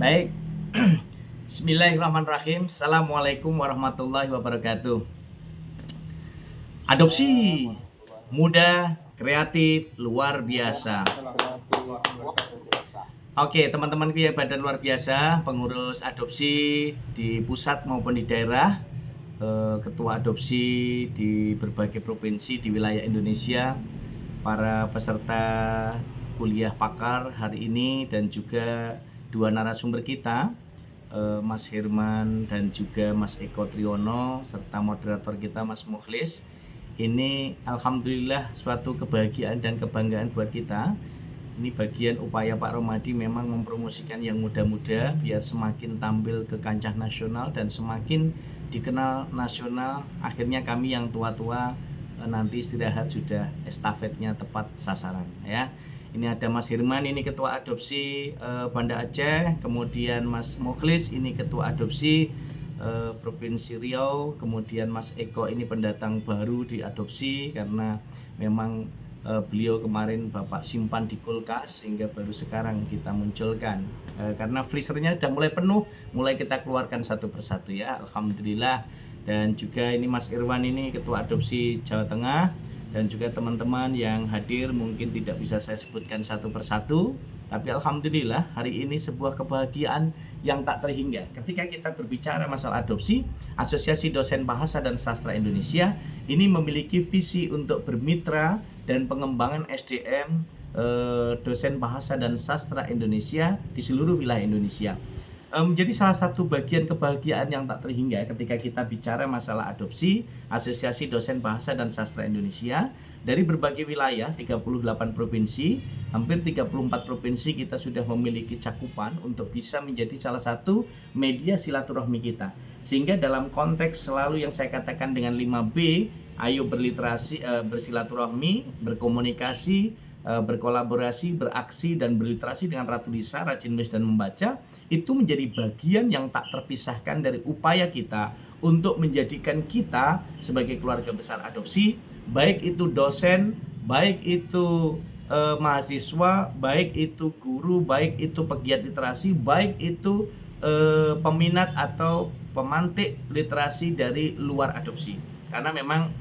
Baik, Bismillahirrahmanirrahim. Assalamualaikum warahmatullahi wabarakatuh. Adopsi muda, kreatif, luar biasa. Oke, teman-teman badan luar biasa, pengurus adopsi di pusat maupun di daerah, ketua adopsi di berbagai provinsi di wilayah Indonesia, para peserta kuliah pakar hari ini, dan juga dua narasumber kita, Mas Herman dan juga Mas Eko Triyono, serta moderator kita Mas Mukhlis. Ini alhamdulillah suatu kebahagiaan dan kebanggaan buat kita. Ini bagian upaya Pak Romadi memang mempromosikan yang muda-muda biar semakin tampil ke kancah nasional dan semakin dikenal nasional. Akhirnya kami yang tua-tua nanti istirahat sudah estafetnya tepat sasaran ya. Ini ada Mas Herman, ini ketua adopsi Banda Aceh, kemudian Mas Mukhlis ini ketua adopsi Provinsi Riau, kemudian Mas Eko ini pendatang baru di adopsi karena memang beliau kemarin Bapak simpan di kulkas sehingga baru sekarang kita munculkan karena freezernya sudah mulai penuh, mulai kita keluarkan satu persatu ya, alhamdulillah. Dan juga ini Mas Irwan ini ketua adopsi Jawa Tengah, dan juga teman-teman yang hadir mungkin tidak bisa saya sebutkan satu persatu, tapi alhamdulillah hari ini sebuah kebahagiaan yang tak terhingga ketika kita berbicara masalah adopsi. Asosiasi Dosen Bahasa dan Sastra Indonesia ini memiliki visi untuk bermitra dan pengembangan SDM dosen bahasa dan sastra Indonesia di seluruh wilayah Indonesia. Menjadi salah satu bagian kebahagiaan yang tak terhingga ketika kita bicara masalah adopsi. Asosiasi Dosen Bahasa dan Sastra Indonesia dari berbagai wilayah, 38 provinsi, hampir 34 provinsi kita sudah memiliki cakupan untuk bisa menjadi salah satu media silaturahmi kita. Sehingga dalam konteks selalu yang saya katakan dengan 5B, ayo berliterasi, bersilaturahmi, berkomunikasi, berkolaborasi, beraksi, dan berliterasi dengan Ratu Lisa, rajin menulis dan membaca, itu menjadi bagian yang tak terpisahkan dari upaya kita untuk menjadikan kita sebagai keluarga besar adopsi, baik itu dosen, baik itu mahasiswa, baik itu guru, baik itu pegiat literasi, baik itu peminat atau pemantik literasi dari luar adopsi. Karena memang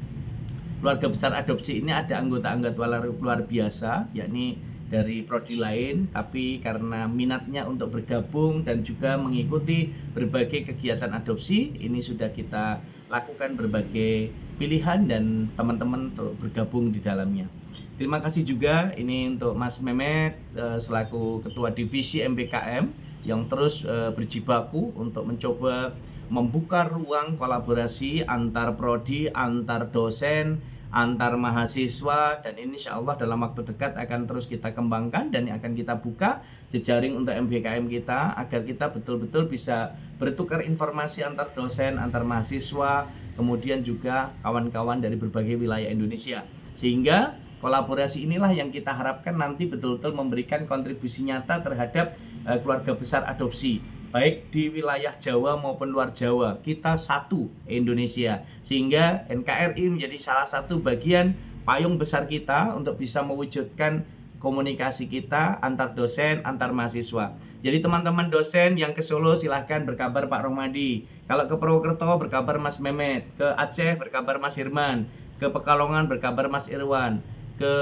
keluarga besar adopsi ini ada anggota-anggota luar biasa, yakni dari prodi lain, tapi karena minatnya untuk bergabung dan juga mengikuti berbagai kegiatan adopsi, ini sudah kita lakukan berbagai pilihan dan teman-teman untuk bergabung di dalamnya. Terima kasih juga ini untuk Mas Mehmet selaku Ketua Divisi MBKM yang terus berjibaku untuk mencoba membuka ruang kolaborasi antar prodi, antar dosen, antar mahasiswa, dan ini insya Allah dalam waktu dekat akan terus kita kembangkan dan akan kita buka jejaring untuk MBKM kita agar kita betul-betul bisa bertukar informasi antar dosen, antar mahasiswa, kemudian juga kawan-kawan dari berbagai wilayah Indonesia. Sehingga kolaborasi inilah yang kita harapkan nanti betul-betul memberikan kontribusi nyata terhadap keluarga besar adopsi, baik di wilayah Jawa maupun luar Jawa. Kita satu Indonesia, sehingga NKRI menjadi salah satu bagian payung besar kita untuk bisa mewujudkan komunikasi kita antar dosen, antar mahasiswa. Jadi teman-teman dosen yang ke Solo silahkan berkabar Pak Romadi, kalau ke Purwokerto berkabar Mas Mehmet, ke Aceh berkabar Mas Herman, ke Pekalongan berkabar Mas Irwan, ke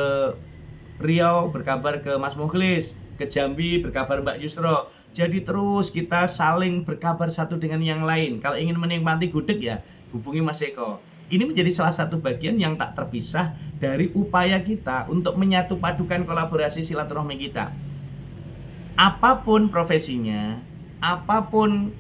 Riau berkabar ke Mas Mukhlis, ke Jambi berkabar Mbak Yusro. Jadi terus kita saling berkabar satu dengan yang lain. Kalau ingin menikmati gudeg ya hubungi Mas Eko. Ini menjadi salah satu bagian yang tak terpisah dari upaya kita untuk menyatu padukan kolaborasi silaturahmi kita. Apapun profesinya, apapun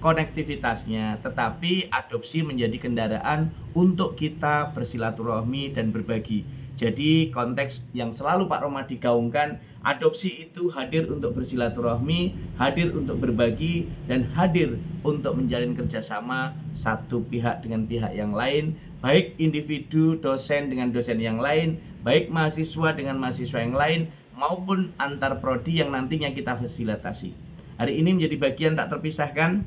konektivitasnya, tetapi adopsi menjadi kendaraan untuk kita bersilaturahmi dan berbagi. Jadi konteks yang selalu Pak Romadi gaungkan, adopsi itu hadir untuk bersilaturahmi, hadir untuk berbagi, dan hadir untuk menjalin kerjasama satu pihak dengan pihak yang lain, baik individu dosen dengan dosen yang lain, baik mahasiswa dengan mahasiswa yang lain, maupun antar prodi yang nantinya kita fasilitasi. Hari ini menjadi bagian tak terpisahkan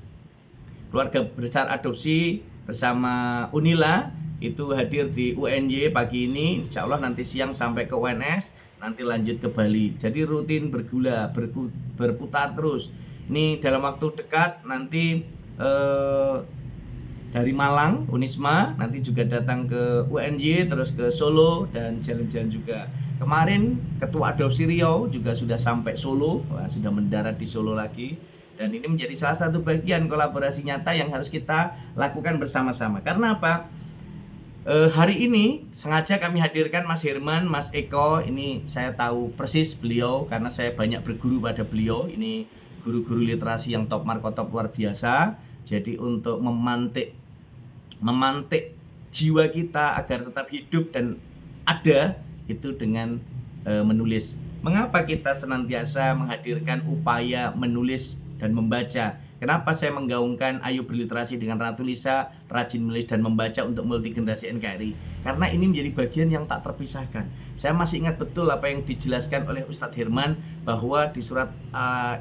keluarga besar adopsi bersama Unila itu hadir di UNY pagi ini, insya Allah nanti siang sampai ke UNS, nanti lanjut ke Bali. Jadi rutin berputar terus. Ini dalam waktu dekat nanti dari Malang, Unisma, nanti juga datang ke UNY, terus ke Solo, dan jalan-jalan juga. Kemarin Ketua Adopsi Riau juga sudah sampai Solo, sudah mendarat di Solo lagi. Dan ini menjadi salah satu bagian kolaborasi nyata yang harus kita lakukan bersama-sama. Karena apa? Hari ini sengaja kami hadirkan Mas Herman, Mas Eko. Ini saya tahu persis beliau karena saya banyak berguru pada beliau. Ini guru-guru literasi yang top markotop luar biasa. Jadi untuk memantik jiwa kita agar tetap hidup dan ada itu dengan menulis. Mengapa kita senantiasa menghadirkan upaya menulis dan membaca? Kenapa saya menggaungkan Ayo Berliterasi dengan Ratu Lisa, rajin menulis dan membaca untuk multi generasi NKRI? Karena ini menjadi bagian yang tak terpisahkan. Saya masih ingat betul apa yang dijelaskan oleh Ustadz Herman bahwa di surat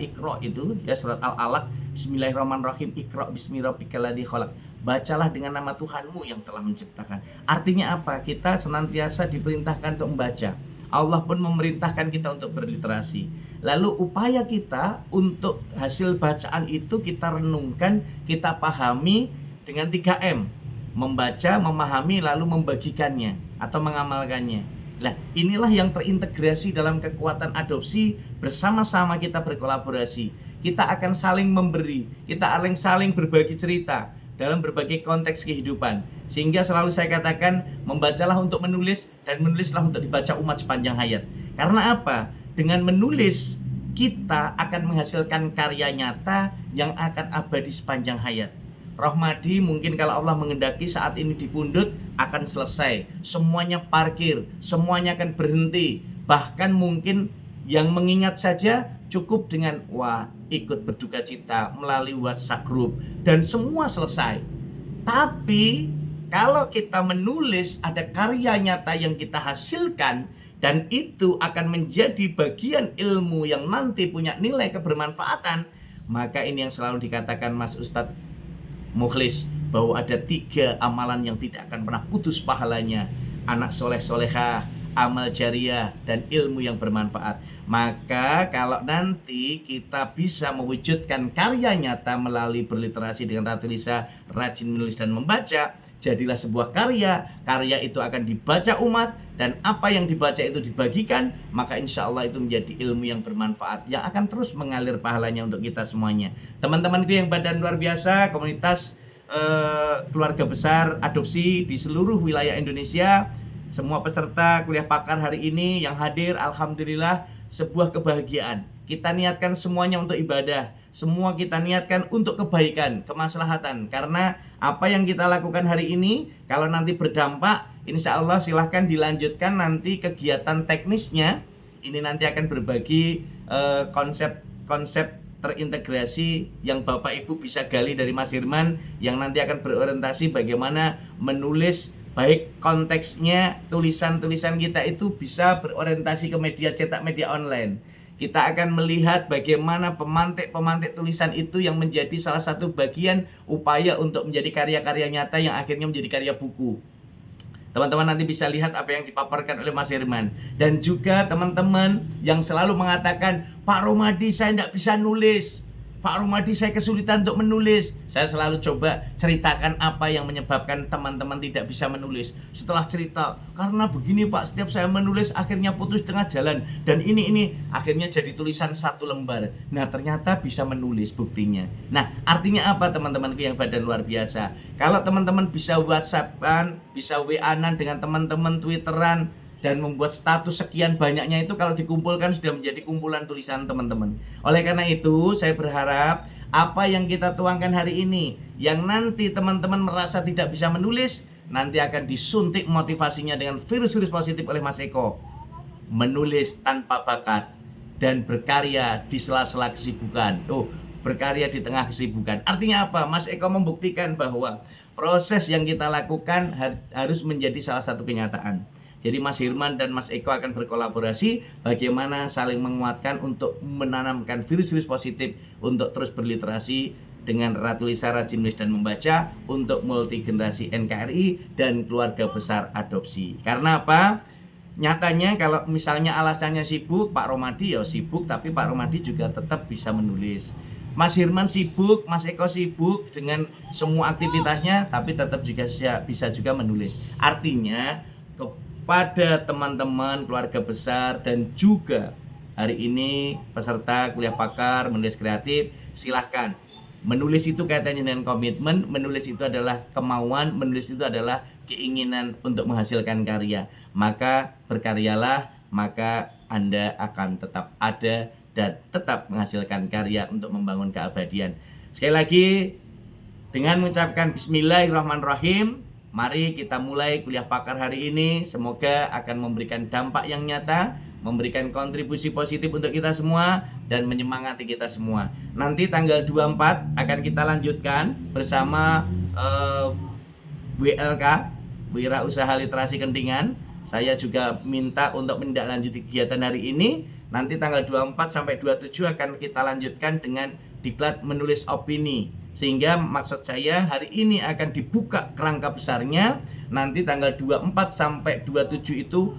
Iqra itu, ya surat Al-Alaq, Bismillahirrahmanirrahim, Iqra bismi rabbikal ladzi khalaq. Bacalah dengan nama Tuhanmu yang telah menciptakan. Artinya apa? Kita senantiasa diperintahkan untuk membaca. Allah pun memerintahkan kita untuk berliterasi. Lalu upaya kita untuk hasil bacaan itu kita renungkan, kita pahami dengan 3M. Membaca, memahami, lalu membagikannya atau mengamalkannya. Nah, inilah yang terintegrasi dalam kekuatan adopsi. Bersama-sama kita berkolaborasi. Kita akan saling memberi, kita akan saling berbagi cerita dalam berbagai konteks kehidupan. Sehingga selalu saya katakan, membacalah untuk menulis dan menulislah untuk dibaca umat sepanjang hayat. Karena apa? Dengan menulis, kita akan menghasilkan karya nyata yang akan abadi sepanjang hayat. Rohmadi mungkin kalau Allah mengendaki saat ini dipundut akan selesai. Semuanya parkir, semuanya akan berhenti. Bahkan mungkin yang mengingat saja cukup dengan ikut berduka cita melalui WhatsApp group dan semua selesai. Tapi kalau kita menulis, ada karya nyata yang kita hasilkan dan itu akan menjadi bagian ilmu yang nanti punya nilai kebermanfaatan. Maka ini yang selalu dikatakan Mas Ustadz Mukhlis, bahwa ada 3 amalan yang tidak akan pernah putus pahalanya: anak soleh solehah, amal jariah, dan ilmu yang bermanfaat. Maka kalau nanti kita bisa mewujudkan karya nyata melalui berliterasi dengan Ratu Lisa, rajin menulis dan membaca, jadilah sebuah karya. Karya itu akan dibaca umat, dan apa yang dibaca itu dibagikan, maka insya Allah itu menjadi ilmu yang bermanfaat yang akan terus mengalir pahalanya untuk kita semuanya. Teman-temanku yang badan luar biasa, komunitas keluarga besar adopsi di seluruh wilayah Indonesia, semua peserta kuliah pakar hari ini yang hadir, alhamdulillah sebuah kebahagiaan. Kita niatkan semuanya untuk ibadah, semua kita niatkan untuk kebaikan, kemaslahatan. Karena apa yang kita lakukan hari ini, kalau nanti berdampak, insya Allah silahkan dilanjutkan nanti kegiatan teknisnya. Ini nanti akan berbagi konsep-konsep terintegrasi yang Bapak Ibu bisa gali dari Mas Herman, yang nanti akan berorientasi bagaimana menulis, baik konteksnya tulisan-tulisan kita itu bisa berorientasi ke media cetak, media online. Kita akan melihat bagaimana pemantik-pemantik tulisan itu yang menjadi salah satu bagian upaya untuk menjadi karya-karya nyata yang akhirnya menjadi karya buku. Teman-teman nanti bisa lihat apa yang dipaparkan oleh Mas Herman. Dan juga teman-teman yang selalu mengatakan, Pak Romadi saya tidak bisa nulis, Pak Romadi saya kesulitan untuk menulis. Saya selalu coba ceritakan apa yang menyebabkan teman-teman tidak bisa menulis. Setelah cerita, karena begini Pak, setiap saya menulis akhirnya putus tengah jalan, dan ini akhirnya jadi tulisan 1 lembar. Nah ternyata bisa menulis buktinya. Nah artinya apa teman-temanku yang badan luar biasa? Kalau teman-teman bisa WhatsApp-an, bisa WA-an dengan teman-teman, Twitteran, dan membuat status sekian banyaknya, itu kalau dikumpulkan sudah menjadi kumpulan tulisan teman-teman. Oleh karena itu saya berharap apa yang kita tuangkan hari ini, yang nanti teman-teman merasa tidak bisa menulis, nanti akan disuntik motivasinya dengan virus-virus positif oleh Mas Eko. Menulis tanpa bakat dan berkarya di sela-sela kesibukan. Berkarya di tengah kesibukan. Artinya apa? Mas Eko membuktikan bahwa proses yang kita lakukan harus menjadi salah satu kenyataan. Jadi Mas Herman dan Mas Eko akan berkolaborasi bagaimana saling menguatkan untuk menanamkan virus-virus positif untuk terus berliterasi dengan Ratu Lisa, rajin menulis dan membaca untuk multi generasi NKRI dan keluarga besar adopsi. Karena apa? Nyatanya kalau misalnya alasannya sibuk, Pak Romadi ya sibuk, tapi Pak Romadi juga tetap bisa menulis. Mas Hirman sibuk, Mas Eko sibuk dengan semua aktivitasnya, tapi tetap juga bisa juga menulis. Artinya kepada teman-teman keluarga besar dan juga hari ini peserta kuliah pakar menulis kreatif, silahkan. Menulis itu kaitannya dengan komitmen, menulis itu adalah kemauan, menulis itu adalah keinginan untuk menghasilkan karya. Maka berkaryalah, maka Anda akan tetap ada dan tetap menghasilkan karya untuk membangun keabadian. Sekali lagi, dengan mengucapkan Bismillahirrahmanirrahim, mari kita mulai kuliah pakar hari ini. Semoga akan memberikan dampak yang nyata, memberikan kontribusi positif untuk kita semua, dan menyemangati kita semua. Nanti tanggal 24 akan kita lanjutkan bersama WLK, Wira Usaha Literasi Kendingan. Saya juga minta untuk menindaklanjuti kegiatan hari ini. Nanti tanggal 24 sampai 27 akan kita lanjutkan dengan diklat menulis opini. Sehingga maksud saya hari ini akan dibuka kerangka besarnya. Nanti tanggal 24 sampai 27 itu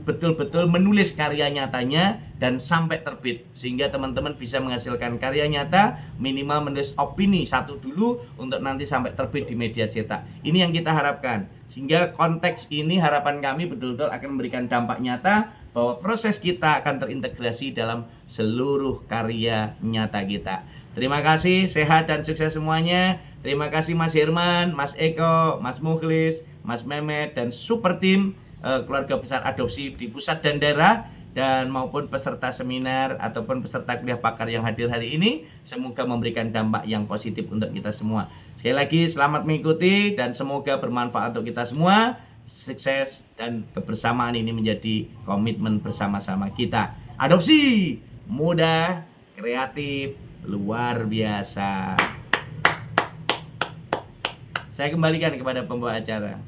betul-betul menulis karya nyatanya dan sampai terbit. Sehingga teman-teman bisa menghasilkan karya nyata, minimal menulis opini satu dulu untuk nanti sampai terbit di media cetak. Ini yang kita harapkan. Sehingga konteks ini harapan kami betul-betul akan memberikan dampak nyata bahwa proses kita akan terintegrasi dalam seluruh karya nyata kita. Terima kasih, sehat dan sukses semuanya. Terima kasih Mas Hirman, Mas Eko, Mas Mukhlis, Mas Mehmet, dan super tim keluarga besar adopsi di pusat dan daerah, dan maupun peserta seminar ataupun peserta kuliah pakar yang hadir hari ini. Semoga memberikan dampak yang positif untuk kita semua. Sekali lagi selamat mengikuti dan semoga bermanfaat untuk kita semua. Sukses dan kebersamaan ini menjadi komitmen bersama-sama kita. Adopsi mudah, kreatif, luar biasa. Saya kembalikan kepada pembawa acara.